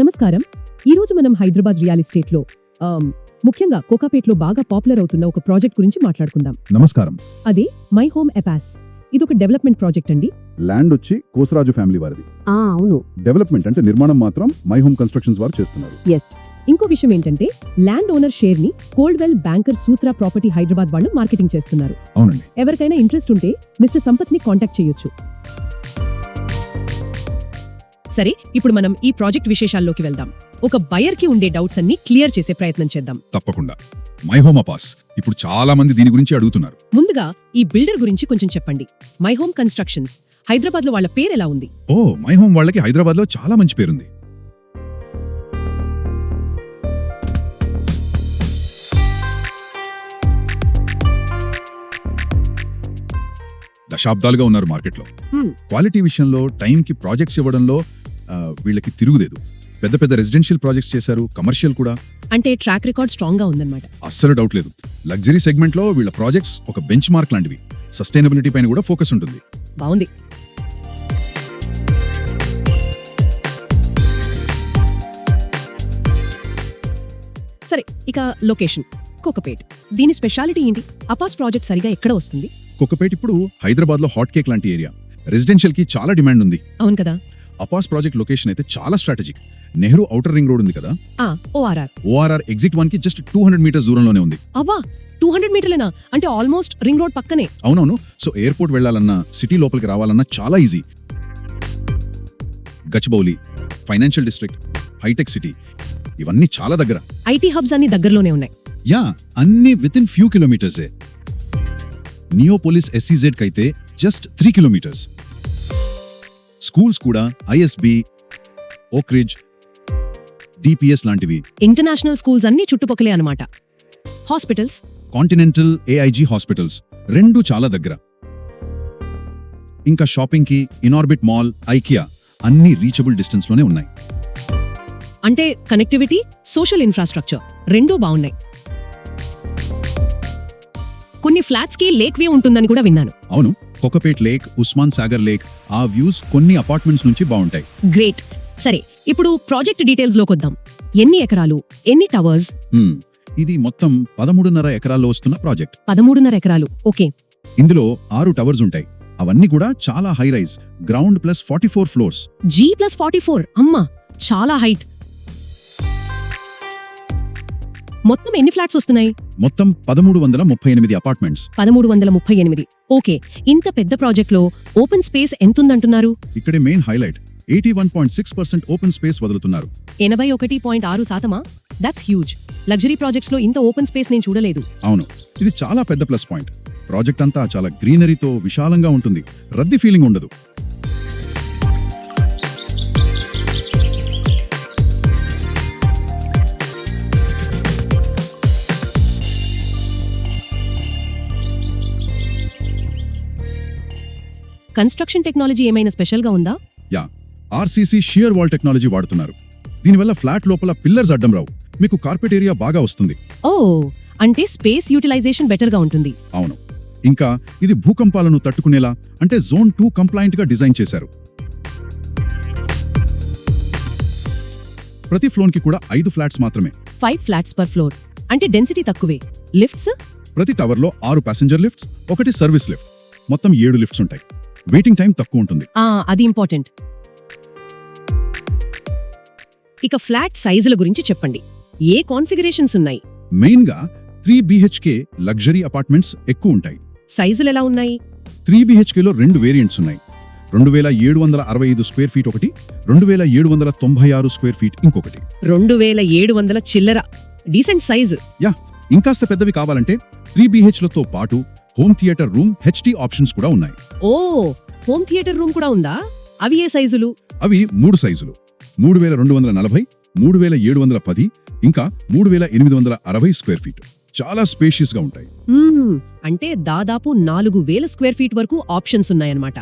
నమస్కారం. ఈరోజు మనం హైదరాబాద్ రియల్ ఎస్టేట్లో ముఖ్యంగా కోకాపేట్లో బాగా పాపులర్ అవుతున్న ఒక ప్రాజెక్ట్ గురించి మాట్లాడుకుందాం. నమస్కారం. అదే MyHome APAS. ఇదొక డెవలప్మెంట్ ప్రాజెక్ట్ అండి. ల్యాండ్ వచ్చి కోసరాజు ఫ్యామిలీ వారిది. అవును. డెవలప్మెంట్ అంటే నిర్మాణం మాత్రం MyHome కన్స్ట్రక్షన్స్ వారు చేస్తున్నారు. ఇంకో విషయం ఏంటంటే ల్యాండ్ ఓనర్ షేర్ ని కోల్డ్వెల్ బ్యాంకర్ సూత్ర ప్రాపర్టీ హైదరాబాద్ వాళ్ళు మార్కెటింగ్ చేస్తున్నారు. అవునండి. ఎవరికైనా ఇంట్రెస్ట్ ఉంటే మిస్టర్ సంపత్ ని కాంటాక్ట్ చేయొచ్చు. సరే, ఇప్పుడు మనం ఈ ప్రాజెక్ట్ విశేషాల్లోకి వెళ్దాం. ఒక బయర్ కి ఉండే డౌట్స్ అన్ని క్లియర్ చేసే ప్రయత్నం చేద్దాం. తప్పకుండా. MyHome APAS ఇప్పుడు చాలా మంది దీని గురించి అడుగుతున్నారు. ముందుగా ఈ బిల్డర్ గురించి కొంచెం చెప్పండి. MyHome కన్స్ట్రక్షన్స్ హైదరాబాద్ లో వాళ్ళ పేరు ఎలా ఉంది? MyHome వాళ్ళకి హైదరాబాద్ లో చాలా మంచి పేరుంది. దశాబ్దాలుగా ఉన్నారు మార్కెట్లో. క్వాలిటీ విషయంలో, టైంకి ప్రాజెక్ట్స్ ఇవ్వడంలో వీళ్ళకి తిరుగులేదు. పెద్ద పెద్ద రెసిడెన్షియల్ ప్రాజెక్ట్స్ చేశారు, కమర్షియల్ కూడా. అంటే ట్రాక్ రికార్డ్ స్ట్రాంగ్ గా ఉందన్నమాట. అస్సలు డౌట్ లేదు. లగ్జరీ సెగ్మెంట్ లో వీళ్ళ ప్రాజెక్ట్స్ ఒక బెంచ్ మార్క్ లాంటివి. సస్టైనబిలిటీ పైన కూడా ఫోకస్ ఉంటుంది. బాగుంది. సరే, ఇక లొకేషన్ కోకపేట్. దీని స్పెషాలిటీ ఏంటి? అపాస్ ప్రాజెక్ట్ సరిగా ఎక్కడ వస్తుంది? కోకపేట్ ఇప్పుడు హైదరాబాద్ లో హాట్ కేక్ లాంటి ఏరియా. రెసిడెన్షియల్ కి చాలా డిమాండ్ ఉంది. అవును కదా. అపాస్ ప్రాజెక్ట్ లొకేషన్ అయితే చాలా strategic. Nehru outer ring road ఉంది కదా, ORR ఎగ్జిట్ 1 కి జస్ట్ 200 మీటర్స్ దూరంలోనే ఉంది. అబ్బా, 200 మీటర్లేనా? అంటే ఆల్మోస్ట్ రింగ్ రోడ్ పక్కనే. అవునవును. సో ఎయిర్పోర్ట్ వెళ్లాలన్నా, సిటీ లోపలికి రావాలన్నా చాలా easy. Gachibowli, financial district, hi tech city, ఇవన్నీ చాలా దగ్గర. ఐటీ హబ్స్ అన్ని దగ్గరలోనే ఉన్నాయి. అన్ని వితిన్ ఫ్యూ కిలోమీటర్సే. నియోపోలిస్ SEZ కైతే జస్ట్ 3 కిలోమీటర్స్. స్కూల్స్ కూడా ISB, ఓక్రిడ్జ్, DPS లాంటివి. ఇంటర్నేషనల్ స్కూల్స్ అన్ని చుట్టుపక్కలే అన్నమాట. హాస్పిటల్స్, కాంటినెంటల్, AIG హాస్పిటల్స్ రెండు చాలా దగ్గర. ఇంకా షాపింగ్ కి ఇనార్బిట్ మాల్, ఐకియా అన్ని రీచబుల్ డిస్టెన్స్ లోనే ఉన్నాయి. అంటే కనెక్టివిటీ, సోషల్ ఇన్ఫ్రాస్ట్రక్చర్ రెండూ బాగున్నాయి. కొన్ని ఫ్లాట్స్ కి లేక్ వ్యూ ఉంటుందని కూడా విన్నాను. అవును, కోకపేట్ లేక్, ఉస్మాన్ సాగర్ లేక్, ఆ వ్యూస్ కొన్ని అపార్ట్మెంట్స్ నుంచి బాగుంటాయి. గ్రేట్. సరే, ఇప్పుడు ప్రాజెక్ట్ డీటెయిల్స్ లోకి వద్దాం. ఎన్ని ఎకరాలు, ఎన్ని టవర్స్? ఇది మొత్తం 13.5 ఎకరాల్లో వస్తున్న ప్రాజెక్ట్. 13.5 ఎకరాలు. ఓకే. ఇందులో 6 టవర్స్ ఉంటాయి. అవన్నీ కూడా చాలా high rise, ground plus 44 floors. G+44. అమ్మా, చాలా హైట్. మొత్తం ఎన్ని ఫ్లాట్స్ వస్తున్నాయి? మొత్తం 1338 అపార్ట్మెంట్స్. 1338. ఓకే. ఇంత పెద్ద ప్రాజెక్ట్ లో ఓపెన్ స్పేస్ ఎంతుందంటున్నారు? ఇక్కడే మెయిన్ హైలైట్. 81.6% ఓపెన్ స్పేస్ వదులుతున్నారు. 81.6%? That's huge. లగ్జరీ ప్రాజెక్ట్స్ లో ఇంత ఓపెన్ స్పేస్ నేను చూడలేదు. అవును, ఇది చాలా పెద్ద ప్లస్ పాయింట్. ప్రాజెక్ట్ అంతా చాలా గ్రీనరీతో విశాలంగా ఉంటుంది. రద్దీ ఫీలింగ్ ఉండదు. కన్స్ట్రక్షన్ టెక్నాలజీ ఏమైనా స్పెషల్ గా ఉందా? RCC షియర్ వాల్ టెక్నాలజీ వాడుతున్నారు. దీనివల్ల ఫ్లాట్ లోపల పిల్లర్స్ అడ్డం రావు. మీకు కార్పెట్ ఏరియా బాగా వస్తుంది. అంటే స్పేస్ యూటిలైజేషన్ బెటర్ గా ఉంటుంది. అవును. ఇంకా ఇది భూకంపాలను తట్టుకునేలా, అంటే జోన్ 2 కంప్లైంట్ గా డిజైన్ చేశారు. ప్రతి ఫ్లోర్ కి కూడా 5 ఫ్లాట్స్ మాత్రమే. 5 ఫ్లాట్స్ పర్ ఫ్లోర్. అంటే డెన్సిటీ తక్కువే. లిఫ్ట్స్? ప్రతి టవర్ లో 6 ప్యాసింజర్ లిఫ్ట్స్, 1 సర్వీస్ లిఫ్ట్. మొత్తం 7 లిఫ్ట్స్ ఉంటాయి. వెయిటింగ్ టైం తక్కువ ఉంటుంది. అది ఇంపార్టెంట్. ఇక ఫ్లాట్ సైజుల గురించి చెప్పండి. ఏ కాన్ఫిగరేషన్స్ ఉన్నాయి? మెయిన్ గా 3 BHK లగ్జరీ అపార్ట్మెంట్స్ ఎక్కువ ఉంటాయి. సైజులు ఎలా ఉన్నాయి? 3 BHK లో 2 వేరియంట్స్ ఉన్నాయి. 2765 స్క్వేర్ ఫీట్ ఒకటి, 2796 స్క్వేర్ ఫీట్ ఇంకొకటి. 2700 చిల్లర. Decent size. ఇంకాస్త పెద్దవి కావాలంటే 3 BH లతో పాటు home theatre room, HT options కూడా ఉన్నాయి. హోమ్ థియేటర్ రూమ్ కూడా ఉందా? అవి ఏ సైజులు? అవి 3 సైజులు. 3240, 3710, ఇంకా 3860 స్క్వేర్ ఫీట్. చాలా స్పేషియస్ గా ఉంటాయి. అంటే దాదాపు 4000 స్క్వేర్ ఫీట్ వరకు ఆప్షన్స్ ఉన్నాయన్నమాట.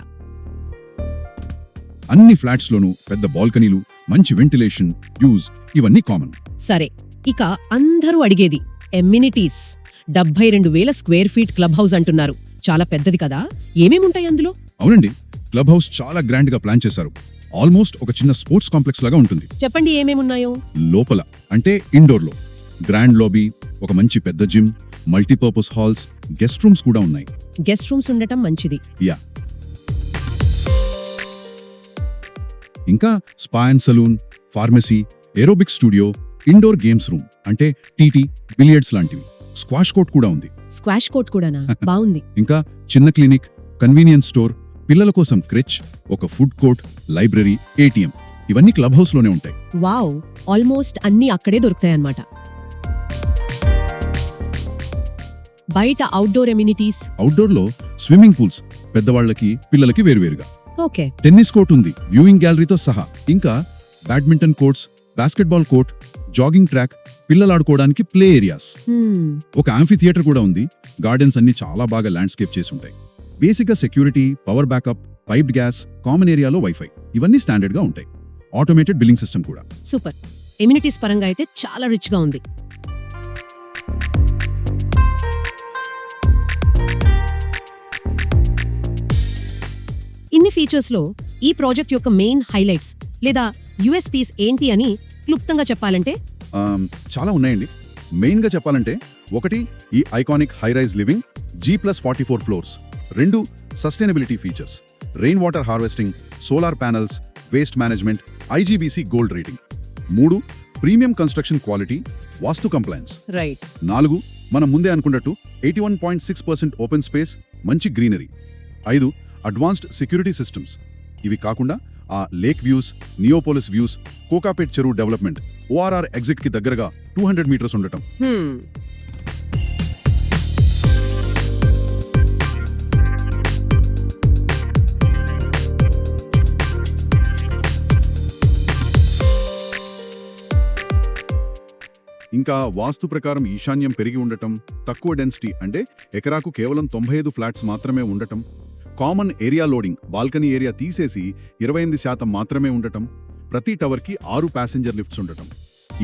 అన్ని ఫ్లాట్స్ లోనూ పెద్ద బాల్కనీలు, మంచి వెంటిలేషన్, వ్యూస్ ఇవన్నీ కామన్. సరే, ఇక అందరూ అడిగేది amenities. 72,000 square feet club house అంటున్నారు. చాలా పెద్దది కదా, ఏమేముంటాయి అందులో? అవునండి, క్లబ్ హౌస్ చాలా గ్రాండ్ గా ప్లాన్ చేశారు. ఆల్మోస్ట్ ఒక చిన్న స్పోర్ట్స్ కాంప్లెక్స్ లాగా ఉంటుంది. చెప్పండి ఏమేమున్నాయో. లోపల అంటే ఇండోర్లో గ్రాండ్ లాబీ, ఒక మంచి పెద్ద gym, multipurpose halls, guest rooms కూడా ఉన్నాయి. గెస్ట్ రూమ్స్ ఉండటం మంచిది. యా, ఇంకా spa and salon, pharmacy, aerobic studio, indoor games room అంటే టీటీ, బిలియర్డ్స్ లాంటివి, స్క్వాష్ కోర్ట్ కూడా ఉంది. స్క్వాష్ కోర్ట్ కూడానా? బాగుంది. ఇంకా చిన్న క్లినిక్, కన్వీనియన్స్ స్టోర్, పిల్లల కోసం క్రెచ్, ఒక ఫుడ్ కోర్ట్, లైబ్రరీ, ఏటీఎం, ఇవన్నీ క్లబ్ హౌస్ లోనే ఉంటాయి. వావ్, ఆల్మోస్ట్ అన్నీ అక్కడే దొరుకుతాయన్నమాట. బయట అవుట్డోర్ ఎమ్యూనిటీస్. అవుట్డోర్లో స్విమ్మింగ్ పూల్స్, పెద్దవాళ్లకి పిల్లలకి వేరువేరుగా. ఓకే. టెన్నిస్ కోర్ట్ ఉంది, వ్యూయింగ్ గ్యాలరీతో సహా. ఇంకా badminton courts, basketball court, jogging track, పిల్లలాడుకోవడానికి ప్లే ఏరియాస్. ఒక యాంఫీ థియేటర్ కూడా ఉంది. గార్డెన్స్ అన్ని చాలా బాగా ల్యాండ్స్కేప్ చేసి ఉంటాయి. బేసిక్ గా security, power backup, piped gas, common ఏరియాలో వైఫై, ఇవన్నీ స్టాండర్డ్ గా ఉంటాయి. ఆటోమేటెడ్ బిల్లింగ్ సిస్టమ్ కూడా. సూపర్. ఎమ్యూనిటీస్ పరంగా అయితే చాలా రిచ్ గా ఉంది. ఇన్ని ఫీచర్స్ లో ఈ ప్రాజెక్ట్ యొక్క మెయిన్ హైలైట్స్ లేదా యుఎస్పీస్ ఏంటి అని క్లుప్తంగా చెప్పాలంటే? చాలా ఉన్నాయండి. మెయిన్ గా చెప్పాలంటే, ఒకటి ఈ iconic high rise living, G+44 floors. 2 sustainability features, rain water harvesting, solar panels, waste management, IGBC gold rating. 3 premium construction quality, vastu compliance. Right. 4 మనం ముందే అనుకున్నట్టు 81.6% ఓపెన్ స్పేస్, మంచి గ్రీనరీ. 5 advanced security systems. ఇవి కాకుండా ఆ lake views, Neopolis views, Kokapet చెరువు development, ORR exit కి దగ్గరగా 200 మీటర్స్ ఉండటం. ఇంకా వాస్తు ప్రకారం ఈశాన్యం పెరిగి ఉండటం, తక్కువ డెన్సిటీ అంటే ఎకరాకు కేవలం 95 ఫ్లాట్స్ మాత్రమే ఉండటం, common area loading, balcony area తీసేసి 28% మాత్రమే ఉండటం, ప్రతి టవర్కి 6 ప్యాసింజర్ లిఫ్ట్స్ ఉండటం,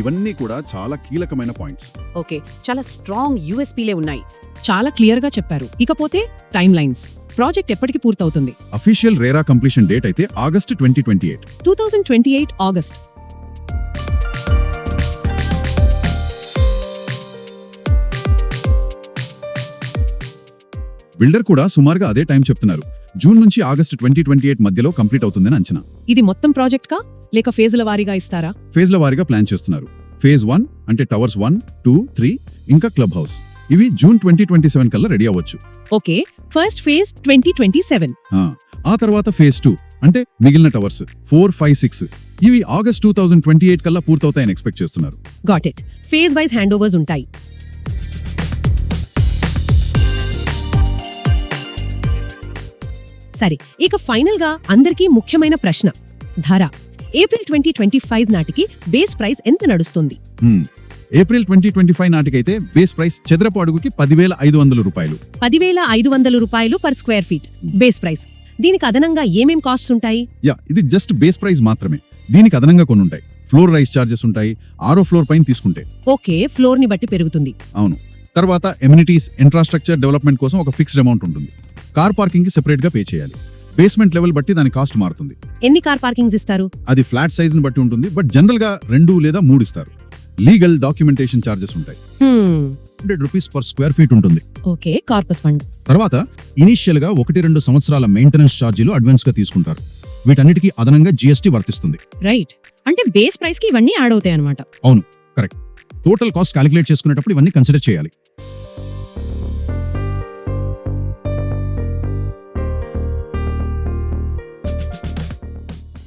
ఇవన్నీ కూడా చాలా కీలకమైన పాయింట్స్. ఓకే, చాలా స్ట్రాంగ్ యూఎస్పీలే ఉన్నాయి. చాలా క్లియర్ గా చెప్పారు. ఇకపోతే టైమ్ లైన్స్. ప్రాజెక్ట్ ఎప్పటికి పూర్తవుతుంది? అఫీషియల్ రేరా కంప్లీషన్ డేట్ అయితే ఆగస్టు 2028. 2028 ఆగస్ట్. బిల్డర్ కూడా సుమారుగా అదే టైం చెప్తున్నారు. జూన్ నుంచి ఆగస్టు 2028 మధ్యలో కంప్లీట్ అవుతుందని అంచనా. ఇది మొత్తం ప్రాజెక్ట్ కా లేక ఫేజ్ల వారీగా ఇస్తారా? ఫేజ్ల వారీగా ప్లాన్ చేస్తున్నారు. ఫేజ్ 1 అంటే టవర్స్ 1, 2, 3 ఇంకా క్లబ్ హౌస్, ఇవి జూన్ 2027 కల్లా రెడీ అవ్వచ్చు. Okay, first phase 2027. ఆ తర్వాత ఫేజ్ 2 అంటే మిగిలిన టవర్స్ 4, 5, 6 ఇవి ఆగస్ట్ 2028 కల్లా పూర్తవుతాయని ఎక్స్పెక్ట్ చేస్తున్నారు. Got it. Phase wise hand overs ఉంటాయి. సరే, ఇక ఫైనల్ గా అందరికీ ముఖ్యమైన ప్రశ్న, ధర. ఏప్రిల్ 2025 నాటికి బేస్ ప్రైస్ ఎంత నడుస్తుంది? ఏప్రిల్ 2025 నాటికైతే బేస్ ప్రైస్ చదరపు అడుగుకి 10,500 రూపాయలు. 10,500 రూపాయలు per square feet base price. దీనికి అదనంగా ఏమేం కాస్ట్స్ ఉంటాయి? ఇది జస్ట్ బేస్ ప్రైస్ మాత్రమే. దీనికి అదనంగా కొన్ని ఉంటాయి. ఫ్లోర్ రైజ్ చార్జెస్ ఉంటాయి, 6వ ఫ్లోర్ పైన తీసుకుంటే. ఓకే, ఫ్లోర్ ని బట్టి పెరుగుతుంది. అవును. తర్వాత ఎమ్యూనిటీస్, ఇన్ఫ్రాస్ట్రక్చర్ డెవలప్మెంట్ కోసం ఒక ఫిక్స్డ్ అమౌంట్ ఉంటుంది. కార్ పార్కింగ్ కి సెపరేట్ గా పే చేయాలి. బేస్మెంట్ లెవెల్ బట్టి దాని కాస్ట్ మారుతుంది. ఎన్ని కార్ పార్కింగ్స్ ఇస్తారు? అది ఫ్లాట్ సైజ్ ని బట్టి ఉంటుంది, బట్ జనరల్ గా 2 లేదా 3 ఇస్తారు. లీగల్ డాక్యుమెంటేషన్ చార్జెస్ ఉంటాయి. 100 రూపీస్ పర్ స్క్వేర్ ఫీట్ ఉంటుంది. Okay, corpus fund. తర్వాత ఇనీషియల్ గా 1-2 సంవత్సరాల మెయింటెనెన్స్ ఛార్జీలు అడ్వాన్స్ గా తీసుకుంటారు. వీటన్నిటికీ అదనంగా GST వర్తిస్తుంది. రైట్, అంటే బేస్ ప్రైస్ కి ఇవన్నీ యాడ్ అవుతాయి అన్నమాట. అవును, కరెక్ట్. టోటల్ కాస్ట్ క్యాలిక్యులేట్ చేసుకునేటప్పుడు ఇవన్నీ కన్సిడర్ చేయాలి.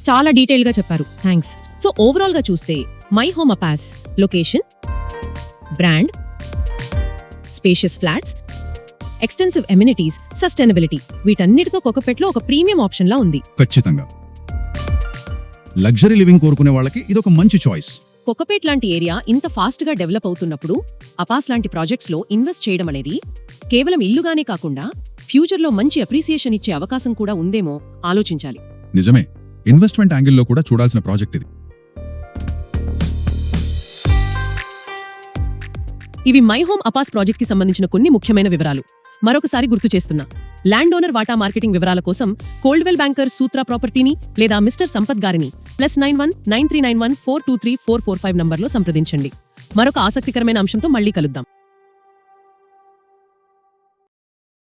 చాలా డీటెయిల్ గా చెప్పారు, థ్యాంక్స్. సో ఓవరాల్ గా చూస్తే MyHome APAS location, brand, spacious flats, extensive amenities, sustainability, వీటన్నిటితో కొకపెట్లో ఒక ప్రీమియం ఆప్షన్ లా ఉంది. ఖచ్చితంగా లగ్జరీ లివింగ్ కోరుకునే వాళ్ళకి ఇదొక మంచి చాయిస్. కొకపేట్ లాంటి ఏరియా ఇంత ఫాస్ట్ గా డెవలప్ అవుతున్నప్పుడు అపాస్ లాంటి ప్రాజెక్ట్స్ లో ఇన్వెస్ట్ చేయడం అనేది కేవలం ఇల్లుగానే కాకుండా ఫ్యూచర్ లో మంచి అప్రిసియేషన్ ఇచ్చే అవకాశం కూడా ఉందేమో ఆలోచించాలి. నిజమే, ఇన్వెస్ట్మెంట్ యాంగిల్లో కూడా చూడాల్సిన ప్రాజెక్ట్ ఇది. ఇవి MyHome APAS ప్రాజెక్ట్ కి సంబంధించిన కొన్ని ముఖ్యమైన వివరాలు. మరొకసారి గుర్తు చేస్తున్నా, ల్యాండ్ ఓనర్ వాటా మార్కెటింగ్ వివరాల కోసం కోల్డ్వెల్ బ్యాంకర్ సూత్రా ప్రాపర్టీని లేదా మిస్టర్ సంపత్ గారిని +91 9391 423 445 నంబర్లో సంప్రదించండి. మరొక ఆసక్తికరమైన అంశంతో మళ్ళీ కలుద్దాం.